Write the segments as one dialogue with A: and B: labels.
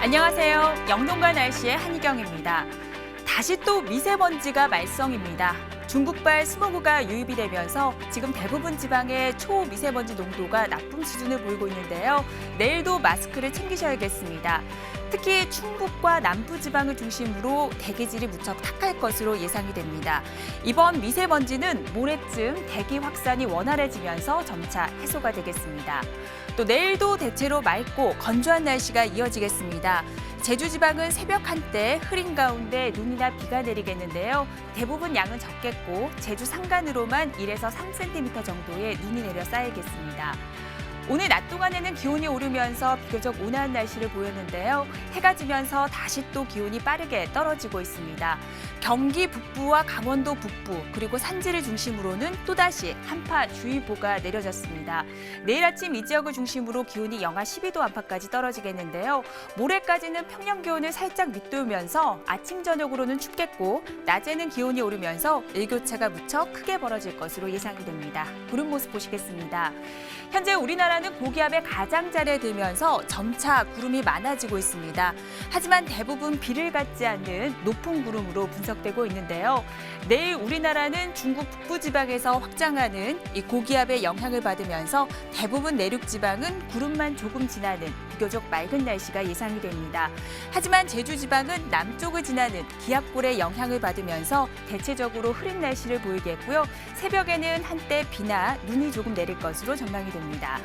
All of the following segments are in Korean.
A: 안녕하세요. 영동과 날씨의 한희경입니다. 다시 또 미세먼지가 말썽입니다. 중국발 스모그가 유입이 되면서 지금 대부분 지방의 초미세먼지 농도가 나쁨 수준을 보이고 있는데요. 내일도 마스크를 챙기셔야겠습니다. 특히 충북과 남부지방을 중심으로 대기질이 무척 탁할 것으로 예상이 됩니다. 이번 미세먼지는 모레쯤 대기 확산이 원활해지면서 점차 해소가 되겠습니다. 또 내일도 대체로 맑고 건조한 날씨가 이어지겠습니다. 제주 지방은 새벽 한때 흐린 가운데 눈이나 비가 내리겠는데요. 대부분 양은 적겠고 제주 산간으로만 1에서 3cm 정도의 눈이 내려 쌓이겠습니다. 오늘 낮 동안에는 기온이 오르면서 비교적 온화한 날씨를 보였는데요. 해가 지면서 다시 또 기온이 빠르게 떨어지고 있습니다. 경기 북부와 강원도 북부 그리고 산지를 중심으로는 또다시 한파주의보가 내려졌습니다. 내일 아침 이 지역을 중심으로 기온이 영하 12도 안팎까지 떨어지겠는데요. 모레까지는 평년 기온을 살짝 밑돌면서 아침 저녁으로는 춥겠고 낮에는 기온이 오르면서 일교차가 무척 크게 벌어질 것으로 예상이 됩니다. 구름 모습 보시겠습니다. 현재 우리나라는 고기압의 가장자리에 들면서 점차 구름이 많아지고 있습니다. 하지만 대부분 비를 갖지 않는 높은 구름으로 분석되고 있는데요. 내일 우리나라는 중국 북부 지방에서 확장하는 이 고기압의 영향을 받으면서 대부분 내륙 지방은 구름만 조금 지나는 비교적 맑은 날씨가 예상이 됩니다. 하지만 제주 지방은 남쪽을 지나는 기압골의 영향을 받으면서 대체적으로 흐린 날씨를 보이겠고요. 새벽에는 한때 비나 눈이 조금 내릴 것으로 전망이 됩니다.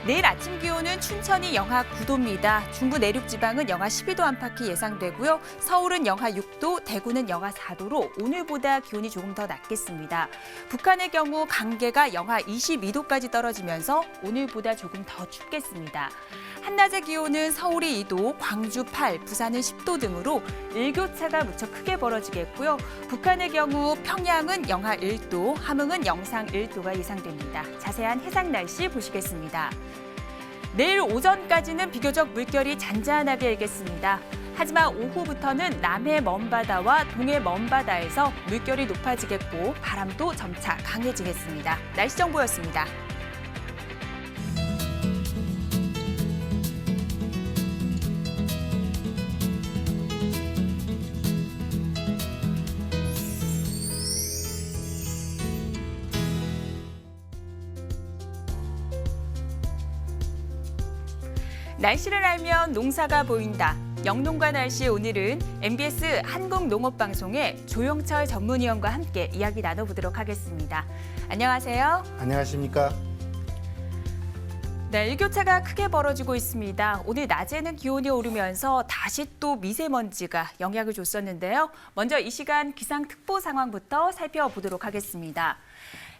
A: 내일 아침 기온은 춘천이 영하 9도입니다. 중부 내륙 지방은 영하 12도 안팎이 예상되고요. 서울은 영하 6도, 대구는 영하 4도로 오늘보다 기온이 조금 더 낮겠습니다. 북한의 경우 강계가 영하 22도까지 떨어지면서 오늘보다 조금 더 춥겠습니다. 한낮의 기온은 서울이 2도, 광주 8, 부산은 10도 등으로 일교차가 무척 크게 벌어지겠고요. 북한의 경우 평양은 영하 1도, 함흥은 영상 1도가 예상됩니다. 자세한 해상 날씨 보시겠습니다. 내일 오전까지는 비교적 물결이 잔잔하게 일겠습니다. 하지만 오후부터는 남해 먼바다와 동해 먼바다에서 물결이 높아지겠고 바람도 점차 강해지겠습니다. 날씨 정보였습니다. 날씨를 알면 농사가 보인다. 영농가 날씨 오늘은 MBS 한국농업방송의 조영철 전문위원과 함께 이야기 나눠보도록 하겠습니다. 안녕하세요.
B: 안녕하십니까?
A: 네, 일교차가 크게 벌어지고 있습니다. 오늘 낮에는 기온이 오르면서 다시 또 미세먼지가 영향을 줬었는데요. 먼저 이 시간 기상특보 상황부터 살펴보도록 하겠습니다.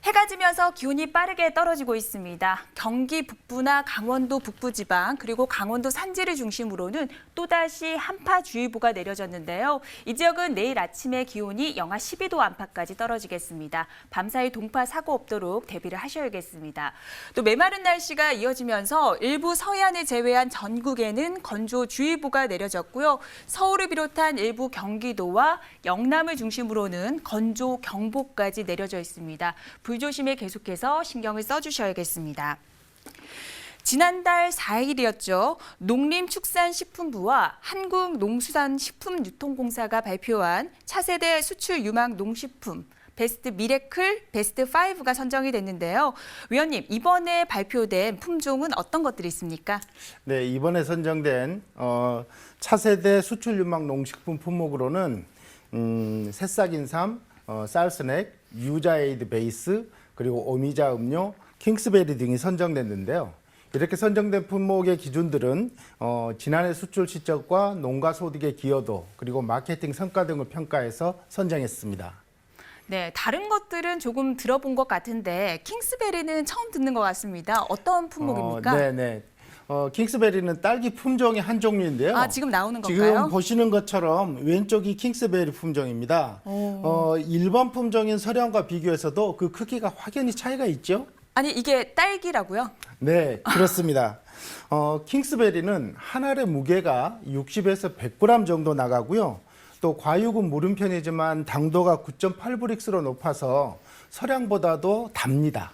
A: 해가 지면서 기온이 빠르게 떨어지고 있습니다. 경기 북부나 강원도 북부 지방 그리고 강원도 산지를 중심으로는 또다시 한파주의보가 내려졌는데요. 이 지역은 내일 아침에 기온이 영하 12도 안팎까지 떨어지겠습니다. 밤사이 동파 사고 없도록 대비를 하셔야겠습니다. 또 메마른 날씨가 이어지면서 일부 서해안을 제외한 전국에는 건조주의보가 내려졌고요. 서울을 비롯한 일부 경기도와 영남을 중심으로는 건조경보까지 내려져 있습니다. 불조심에 계속해서 신경을 써주셔야겠습니다. 지난달 4일이었죠. 농림축산식품부와 한국농수산식품유통공사가 발표한 차세대 수출 유망 농식품 베스트 미래클, 베스트 5가 선정이 됐는데요. 위원님, 이번에 발표된 품종은 어떤 것들이 있습니까?
B: 네, 이번에 선정된 차세대 수출 유망 농식품 품목으로는 새싹인삼, 쌀스낵, 유자에이드 베이스, 그리고 오미자 음료, 킹스베리 등이 선정됐는데요. 이렇게 선정된 품목의 기준들은 지난해 수출 실적과 농가 소득의 기여도, 그리고 마케팅 성과 등을 평가해서 선정했습니다.
A: 네, 다른 것들은 조금 들어본 것 같은데 킹스베리는 처음 듣는 것 같습니다. 어떤 품목입니까?
B: 네네. 킹스베리는 딸기 품종의 한 종류인데요.
A: 아, 지금 나오는 건가요?
B: 지금 보시는 것처럼 왼쪽이 킹스베리 품종입니다. 일반 품종인 서량과 비교해서도 그 크기가 확연히 차이가 있죠?
A: 아니, 이게 딸기라고요?
B: 네, 그렇습니다. 킹스베리는 한 알의 무게가 60에서 100g 정도 나가고요. 또 과육은 무른 편이지만 당도가 9.8브릭스로 높아서 서량보다도 답니다.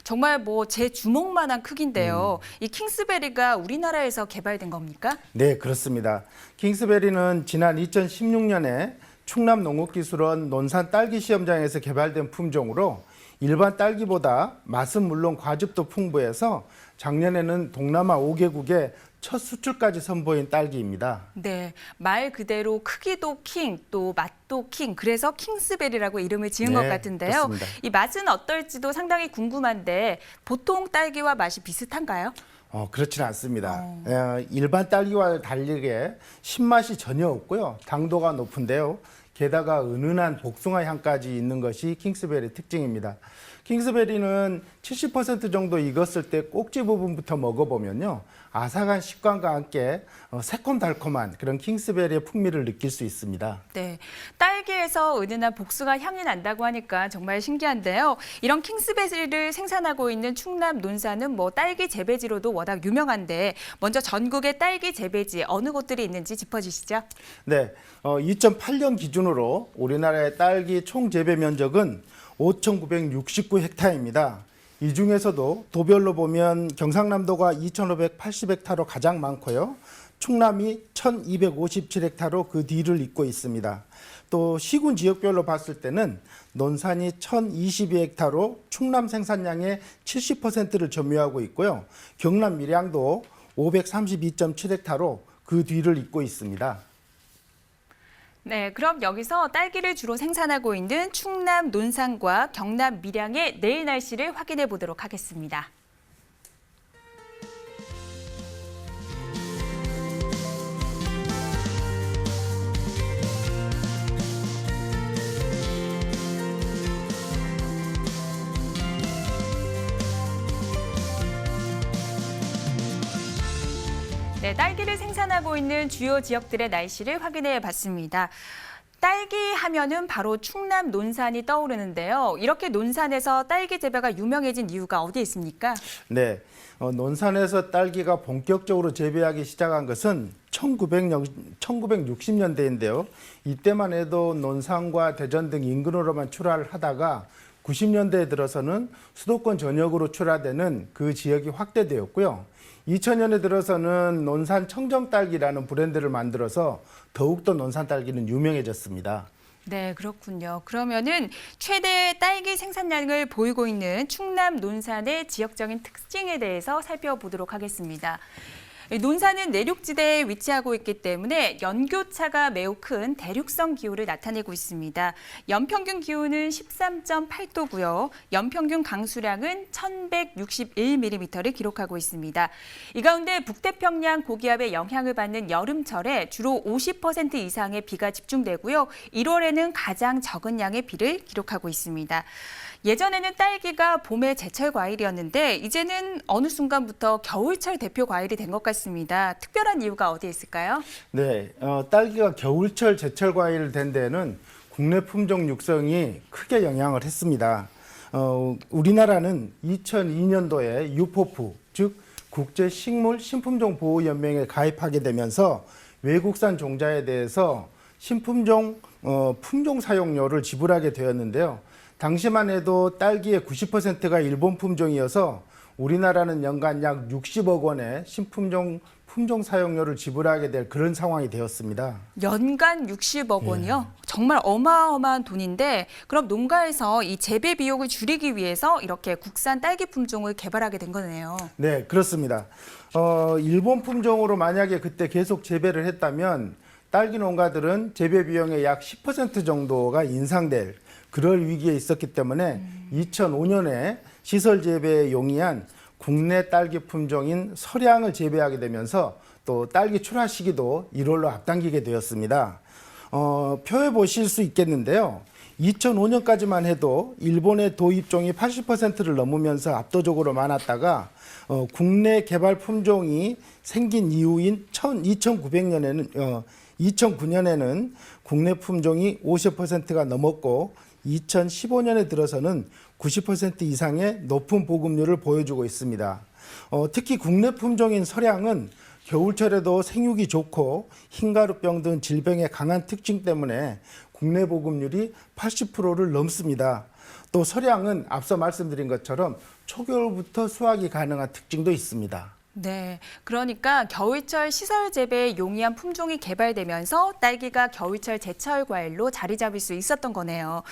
A: 정말 뭐 제 주먹만한 크기인데요. 이 킹스베리가 우리나라에서 개발된 겁니까?
B: 네, 그렇습니다. 킹스베리는 지난 2016년에 충남 농업기술원 논산 딸기 시험장에서 개발된 품종으로 일반 딸기보다 맛은 물론 과즙도 풍부해서 작년에는 동남아 5개국에 첫 수출까지 선보인 딸기입니다.
A: 네, 말 그대로 크기도 킹, 또 맛도 킹, 그래서 킹스베리라고 이름을 지은
B: 네,
A: 것 같은데요.
B: 그렇습니다.
A: 이 맛은 어떨지도 상당히 궁금한데 보통 딸기와 맛이 비슷한가요?
B: 그렇지는 않습니다. 일반 딸기와 다르게 신맛이 전혀 없고요. 당도가 높은데요. 게다가 은은한 복숭아 향까지 있는 것이 킹스베리 특징입니다. 킹스베리는 70% 정도 익었을 때 꼭지 부분부터 먹어보면요. 아삭한 식감과 함께 새콤달콤한 그런 킹스베리의 풍미를 느낄 수 있습니다.
A: 네, 딸기에서 은은한 복숭아 향이 난다고 하니까 정말 신기한데요. 이런 킹스베리를 생산하고 있는 충남 논산은 뭐 딸기 재배지로도 워낙 유명한데 먼저 전국의 딸기 재배지 어느 곳들이 있는지 짚어주시죠.
B: 네, 2008년 기준으로 우리나라의 딸기 총 재배 면적은 5,969헥타입니다. 이 중에서도 도별로 보면 경상남도가 2,580헥타로 가장 많고요. 충남이 1,257헥타로 그 뒤를 잇고 있습니다. 또 시군 지역별로 봤을 때는 논산이 1,022헥타로 충남 생산량의 70%를 점유하고 있고요. 경남 밀양도 532.7헥타로 그 뒤를 잇고 있습니다.
A: 네, 그럼 여기서 딸기를 주로 생산하고 있는 충남 논산과 경남 밀양의 내일 날씨를 확인해 보도록 하겠습니다. 네, 딸기를 생산하고 있는 주요 지역들의 날씨를 확인해 봤습니다. 딸기 하면은 바로 충남 논산이 떠오르는데요. 이렇게 논산에서 딸기 재배가 유명해진 이유가 어디에 있습니까?
B: 네, 논산에서 딸기가 본격적으로 재배하기 시작한 것은 1960년대인데요. 이때만 해도 논산과 대전 등 인근으로만 출하를 하다가 90년대에 들어서는 수도권 전역으로 출하되는 그 지역이 확대되었고요. 2000년에 들어서는 논산 청정딸기라는 브랜드를 만들어서 더욱더 논산 딸기는 유명해졌습니다.
A: 네, 그렇군요. 그러면은 최대 딸기 생산량을 보이고 있는 충남 논산의 지역적인 특징에 대해서 살펴보도록 하겠습니다. 논산은 내륙지대에 위치하고 있기 때문에 연교차가 매우 큰 대륙성 기후를 나타내고 있습니다. 연평균 기후는 13.8도고요. 연평균 강수량은 1161mm를 기록하고 있습니다. 이 가운데 북태평양 고기압의 영향을 받는 여름철에 주로 50% 이상의 비가 집중되고요. 1월에는 가장 적은 양의 비를 기록하고 있습니다. 예전에는 딸기가 봄의 제철 과일이었는데 이제는 어느 순간부터 겨울철 대표 과일이 된 것 같습니다. 특별한 이유가 어디에 있을까요?
B: 네, 딸기가 겨울철 제철 과일 된 데는 국내 품종 육성이 크게 영향을 했습니다. 우리나라는 2002년도에 유포프, 즉 국제식물신품종보호연맹에 가입하게 되면서 외국산 종자에 대해서 신품종 품종 사용료를 지불하게 되었는데요. 당시만 해도 딸기의 90%가 일본 품종이어서 우리나라는 연간 약 60억 원의 신품종 품종 사용료를 지불하게 될 그런 상황이 되었습니다.
A: 연간 60억 원이요? 정말 어마어마한 돈인데 그럼 농가에서 이 재배 비용을 줄이기 위해서 이렇게 국산 딸기 품종을 개발하게 된 거네요.
B: 네, 그렇습니다. 일본 품종으로 만약에 그때 계속 재배를 했다면 딸기 농가들은 재배 비용의 약 10% 정도가 인상될 그럴 위기에 있었기 때문에 2005년에 시설 재배에 용이한 국내 딸기 품종인 설양을 재배하게 되면서 또 딸기 출하 시기도 1월로 앞당기게 되었습니다. 표에 보실 수 있겠는데요. 2005년까지만 해도 일본의 도입종이 80%를 넘으면서 압도적으로 많았다가 국내 개발 품종이 생긴 이후인 2009년에는 국내 품종이 50%가 넘었고 2015년에 들어서는 90% 이상의 높은 보급률을 보여주고 있습니다. 특히 국내 품종인 설양은 겨울철에도 생육이 좋고 흰가루병 등 질병의 강한 특징 때문에 국내 보급률이 80%를 넘습니다. 또 서량은 앞서 말씀드린 것처럼 초겨울부터 수확이 가능한 특징도 있습니다.
A: 네, 그러니까 겨울철 시설 재배에 용이한 품종이 개발되면서 딸기가 겨울철 제철 과일로 자리 잡을 수 있었던 거네요.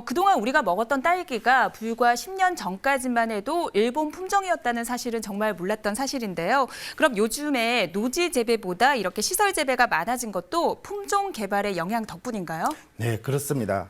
A: 그동안 우리가 먹었던 딸기가 불과 10년 전까지만 해도 일본 품종이었다는 사실은 정말 몰랐던 사실인데요. 그럼 요즘에 노지 재배보다 이렇게 시설 재배가 많아진 것도 품종 개발의 영향 덕분인가요?
B: 네, 그렇습니다.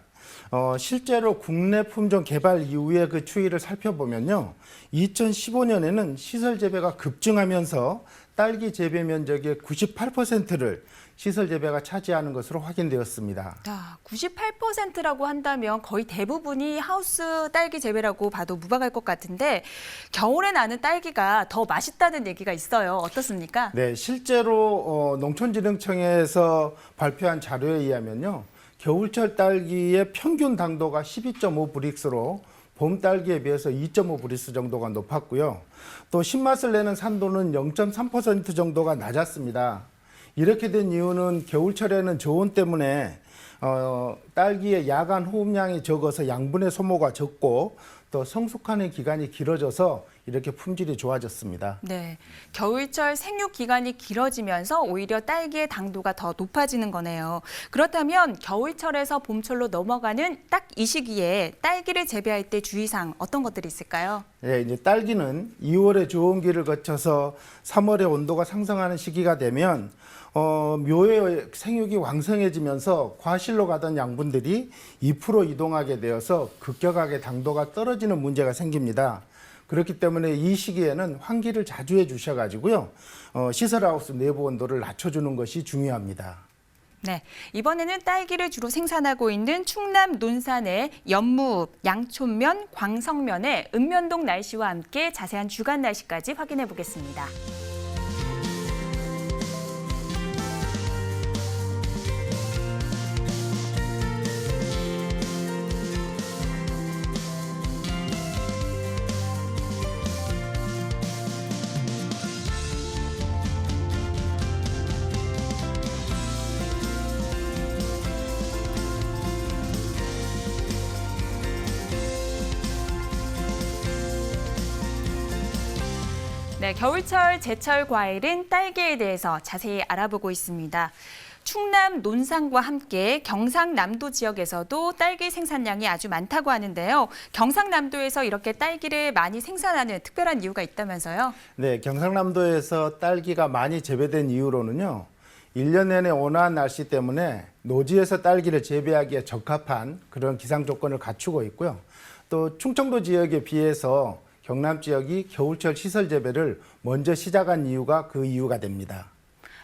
B: 실제로 국내 품종 개발 이후의 그 추이를 살펴보면요. 2015년에는 시설 재배가 급증하면서 딸기 재배 면적의 98%를 시설 재배가 차지하는 것으로 확인되었습니다.
A: 98%라고 한다면 거의 대부분이 하우스 딸기 재배라고 봐도 무방할 것 같은데 겨울에 나는 딸기가 더 맛있다는 얘기가 있어요. 어떻습니까?
B: 네, 실제로 농촌진흥청에서 발표한 자료에 의하면요. 겨울철 딸기의 평균 당도가 12.5브릭스로 봄 딸기에 비해서 2.5브릭스 정도가 높았고요. 또 신맛을 내는 산도는 0.3% 정도가 낮았습니다. 이렇게 된 이유는 겨울철에는 저온 때문에 딸기의 야간 호흡량이 적어서 양분의 소모가 적고 또 성숙하는 기간이 길어져서 이렇게 품질이 좋아졌습니다.
A: 네, 겨울철 생육 기간이 길어지면서 오히려 딸기의 당도가 더 높아지는 거네요. 그렇다면 겨울철에서 봄철로 넘어가는 딱 이 시기에 딸기를 재배할 때 주의사항 어떤 것들이 있을까요?
B: 네, 이제 딸기는 2월에 저온기를 거쳐서 3월에 온도가 상승하는 시기가 되면 묘의 생육이 왕성해지면서 과실로 가던 양분들이 2% 이동하게 되어서 급격하게 당도가 떨어지는 문제가 생깁니다. 그렇기 때문에 이 시기에는 환기를 자주 해주셔가지고요. 시설하우스 내부 온도를 낮춰주는 것이 중요합니다.
A: 네, 이번에는 딸기를 주로 생산하고 있는 충남 논산의 연무읍, 양촌면, 광성면의 읍면동 날씨와 함께 자세한 주간 날씨까지 확인해 보겠습니다. 네, 겨울철 제철 과일인 딸기에 대해서 자세히 알아보고 있습니다. 충남 논산과 함께 경상남도 지역에서도 딸기 생산량이 아주 많다고 하는데요. 경상남도에서 이렇게 딸기를 많이 생산하는 특별한 이유가 있다면서요?
B: 네, 경상남도에서 딸기가 많이 재배된 이유로는요. 1년 내내 온화한 날씨 때문에 노지에서 딸기를 재배하기에 적합한 그런 기상 조건을 갖추고 있고요. 또 충청도 지역에 비해서 경남 지역이 겨울철 시설 재배를 먼저 시작한 이유가 그 이유가 됩니다.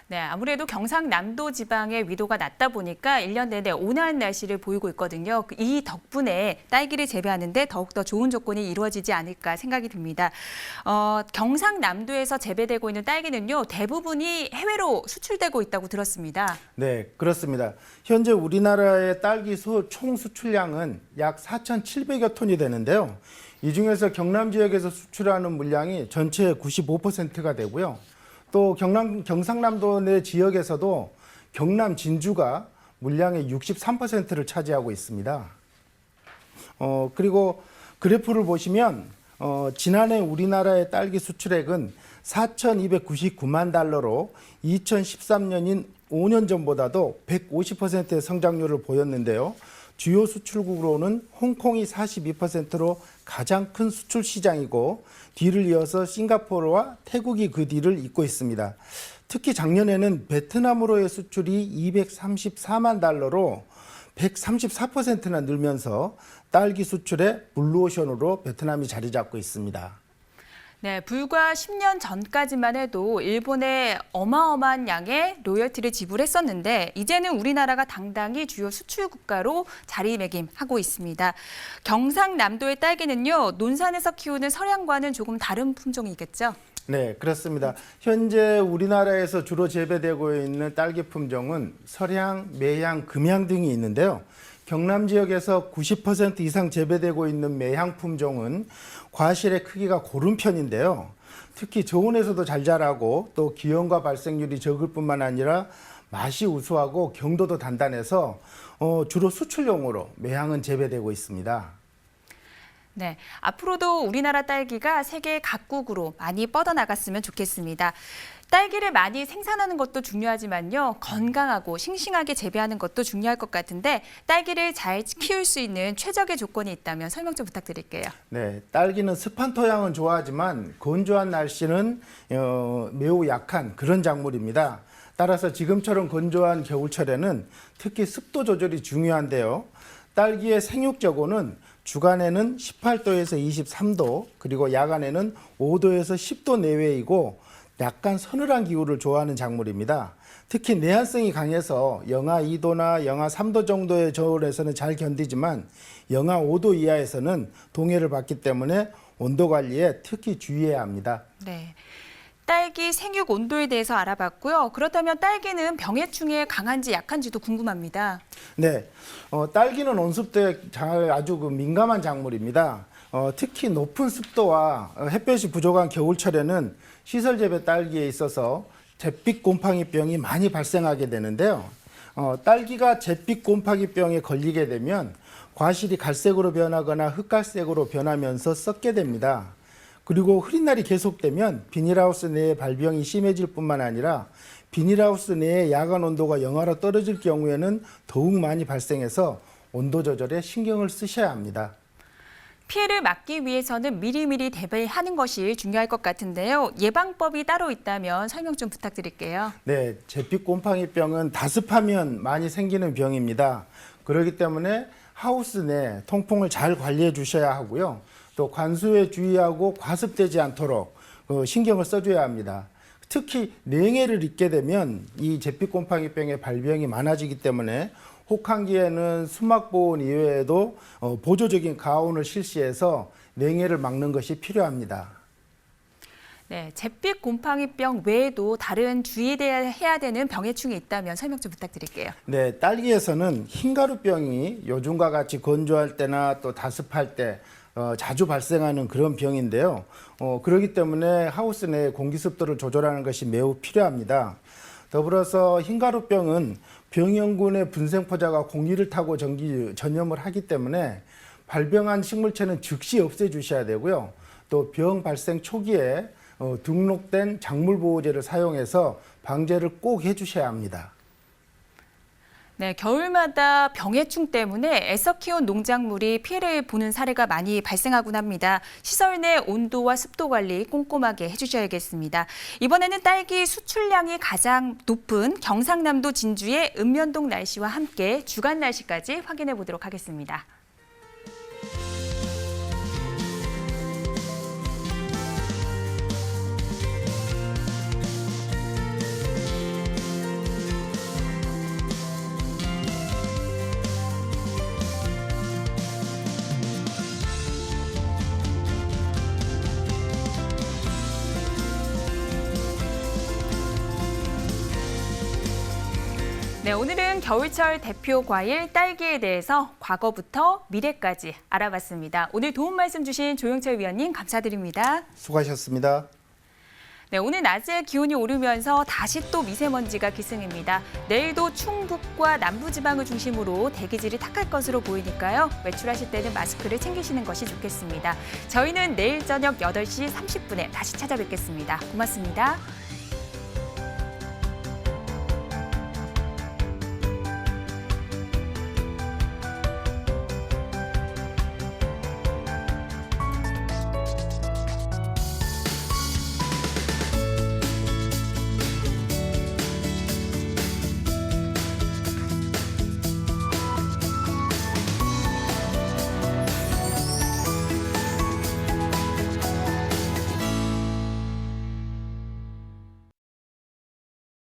A: 네, 아무래도 경상남도 지방의 위도가 낮다 보니까 1년 내내 온화한 날씨를 보이고 있거든요. 이 덕분에 딸기를 재배하는데 더욱더 좋은 조건이 이루어지지 않을까 생각이 듭니다. 경상남도에서 재배되고 있는 딸기는요, 대부분이 해외로 수출되고 있다고 들었습니다.
B: 네, 그렇습니다. 현재 우리나라의 딸기 총 수출량은 약 4,700여 톤이 되는데요. 이 중에서 경남 지역에서 수출하는 물량이 전체의 95%가 되고요. 또 경상남도 내 지역에서도 경남 진주가 물량의 63%를 차지하고 있습니다. 그리고 그래프를 보시면 지난해 우리나라의 딸기 수출액은 4,299만 달러로 2013년인 5년 전보다도 150%의 성장률을 보였는데요. 주요 수출국으로는 홍콩이 42%로 가장 큰 수출 시장이고 뒤를 이어서 싱가포르와 태국이 그 뒤를 잇고 있습니다. 특히 작년에는 베트남으로의 수출이 234만 달러로 134%나 늘면서 딸기 수출의 블루오션으로 베트남이 자리 잡고 있습니다.
A: 네, 불과 10년 전까지만 해도 일본에 어마어마한 양의 로열티를 지불했었는데 이제는 우리나라가 당당히 주요 수출 국가로 자리매김하고 있습니다. 경상남도의 딸기는요, 논산에서 키우는 서량과는 조금 다른 품종이겠죠?
B: 네, 그렇습니다. 현재 우리나라에서 주로 재배되고 있는 딸기 품종은 서량, 매향, 금향 등이 있는데요. 경남 지역에서 90% 이상 재배되고 있는 매향 품종은 과실의 크기가 고른 편인데요. 특히 저온에서도 잘 자라고 또 기형과 발생률이 적을 뿐만 아니라 맛이 우수하고 경도도 단단해서 주로 수출용으로 매향은 재배되고 있습니다.
A: 네, 앞으로도 우리나라 딸기가 세계 각국으로 많이 뻗어나갔으면 좋겠습니다. 딸기를 많이 생산하는 것도 중요하지만요, 건강하고 싱싱하게 재배하는 것도 중요할 것 같은데 딸기를 잘 키울 수 있는 최적의 조건이 있다면 설명 좀 부탁드릴게요.
B: 네, 딸기는 습한 토양은 좋아하지만 건조한 날씨는 매우 약한 그런 작물입니다. 따라서 지금처럼 건조한 겨울철에는 특히 습도 조절이 중요한데요. 딸기의 생육저고는 주간에는 18도에서 23도, 그리고 야간에는 5도에서 10도 내외이고 약간 서늘한 기후를 좋아하는 작물입니다. 특히 내한성이 강해서 영하 2도나 영하 3도 정도의 저울에서는 잘 견디지만 영하 5도 이하에서는 동해를 받기 때문에 온도 관리에 특히 주의해야 합니다.
A: 네. 딸기 생육 온도에 대해서 알아봤고요. 그렇다면 딸기는 병해충에 강한지 약한지도 궁금합니다.
B: 네, 딸기는 온습도에 아주 민감한 작물입니다. 특히 높은 습도와 햇볕이 부족한 겨울철에는 시설 재배 딸기에 있어서 잿빛 곰팡이병이 많이 발생하게 되는데요. 딸기가 잿빛 곰팡이병에 걸리게 되면 과실이 갈색으로 변하거나 흑갈색으로 변하면서 썩게 됩니다. 그리고 흐린 날이 계속되면 비닐하우스 내의 발병이 심해질 뿐만 아니라 비닐하우스 내의 야간 온도가 영하로 떨어질 경우에는 더욱 많이 발생해서 온도 조절에 신경을 쓰셔야 합니다.
A: 피해를 막기 위해서는 미리미리 대비하는 것이 중요할 것 같은데요. 예방법이 따로 있다면 설명 좀 부탁드릴게요.
B: 네, 잿빛 곰팡이병은 다습하면 많이 생기는 병입니다. 그렇기 때문에 하우스 내 통풍을 잘 관리해 주셔야 하고요. 또 관수에 주의하고 과습되지 않도록 신경을 써줘야 합니다. 특히 냉해를 입게 되면 이 잿빛 곰팡이병의 발병이 많아지기 때문에 혹한기에는 수막 보온 이외에도 보조적인 가온을 실시해서 냉해를 막는 것이 필요합니다.
A: 네, 잿빛 곰팡이병 외에도 다른 주의해야 되는 병해충이 있다면 설명 좀 부탁드릴게요.
B: 네, 딸기에서는 흰가루병이 요즘과 같이 건조할 때나 또 다습할 때 자주 발생하는 그런 병인데요. 그렇기 때문에 하우스 내 공기 습도를 조절하는 것이 매우 필요합니다. 더불어서 흰가루병은 병영군의 분생포자가 공기를 타고 전염을 하기 때문에 발병한 식물체는 즉시 없애주셔야 되고요. 또 병 발생 초기에 등록된 작물보호제를 사용해서 방제를 꼭 해주셔야 합니다.
A: 네, 겨울마다 병해충 때문에 애써 키운 농작물이 피해를 보는 사례가 많이 발생하곤 합니다. 시설 내 온도와 습도 관리 꼼꼼하게 해주셔야겠습니다. 이번에는 딸기 수출량이 가장 높은 경상남도 진주의 읍면동 날씨와 함께 주간 날씨까지 확인해 보도록 하겠습니다. 네, 오늘은 겨울철 대표 과일 딸기에 대해서 과거부터 미래까지 알아봤습니다. 오늘 도움 말씀 주신 조영철 위원님 감사드립니다.
B: 수고하셨습니다.
A: 네, 오늘 낮에 기온이 오르면서 다시 또 미세먼지가 기승입니다. 내일도 충북과 남부지방을 중심으로 대기질이 탁할 것으로 보이니까요. 외출하실 때는 마스크를 챙기시는 것이 좋겠습니다. 저희는 내일 저녁 8시 30분에 다시 찾아뵙겠습니다. 고맙습니다.